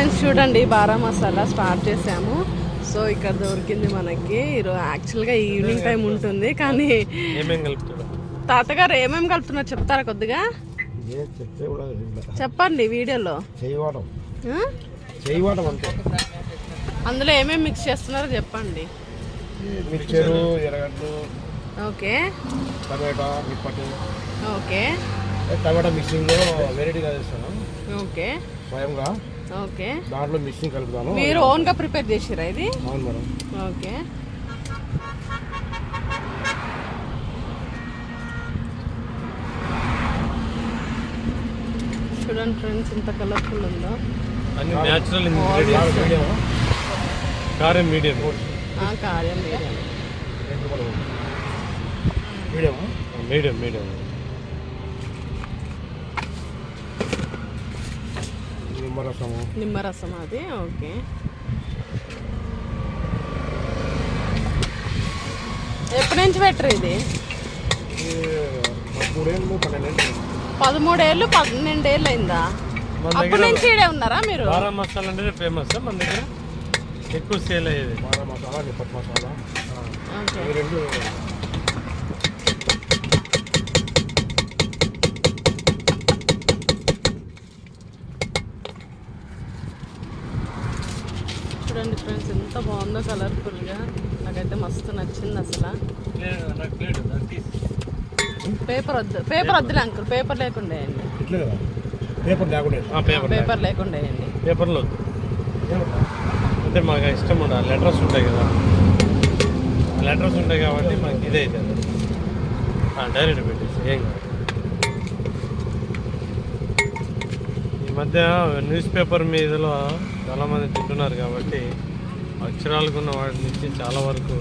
Friends చూడండి బారా masala start చేసాము. So ఇక్కడ దొరికింది మనకి. ఈరోజు యాక్చువల్గా ఈవినింగ్ టైం ఉంటుంది కానీ తాతగారు ఏమేమి కలుపుతున్నారు చెప్తారా కొద్దిగా? చెప్పండి వీడియోలో. అందులో ఏమేమి మిక్స్ చేస్తున్నారో చెప్పండి. మిక్చరు, ఎర్రగడ్డలు, ఓకే, టమాటా, మిప్పటి, ఓకే, టమాటా మిక్సింగ్ లో వెరైటీగా చేస్తాను. ఓకే, స్వయంగా ఓకే, దాంట్లో మిక్సింగ్ కలుపుతాను. మీరు ఓన్ గా ప్రిపేర్ చేసిరా ఇది? అవును మేడం. ఓకే, చూడండి ఫ్రెండ్స్ ఎంత కలర్ఫుల్ ఉందో. అన్ని న్యాచురల్ ఇంగ్రీడియంట్స్. కారం మీడియం. కారం మీడియం. Medium medium medium. నిమ్మరసం అది. ఓకే, ఎప్పటి నుంచి పెట్టరు ఇది? 13 ఏళ్ళు 12 ఏళ్ళు అయిందా? అప్పటి నుంచి ఇడే ఉన్నారా మీరు? బారా మసాలా అంటే ఫేమస్ మన దగ్గర, ఎక్కువ సేల్ అయ్యేది. బారా మసాలా, నిప్పటి మసాలా, ఈ రెండు. చూడండి ఫ్రెండ్స్ ఎంత బాగుందో కలర్ఫుల్గా. నాకైతే మస్తు నచ్చింది అసలు. పేపర్ వద్దు, పేపర్ వద్దులే అంకుల్, పేపర్ లేకుండా వేయండి. పేపర్ లేకుండా వేయండి. పేపర్లో అంటే మాకు ఇష్టం ఉండాలి. లెటర్స్ ఉంటాయి కదా, లెటర్స్ ఉంటాయి కాబట్టి మాకు ఇదే అవుతుంది. డైరెక్ట్ పెట్టేసి ఏం కాదు. ఈ మధ్య న్యూస్ పేపర్ మీదలో చాలామంది తింటున్నారు కాబట్టి అక్షరాలకు ఉన్న వాటి నుంచి చాలా వరకు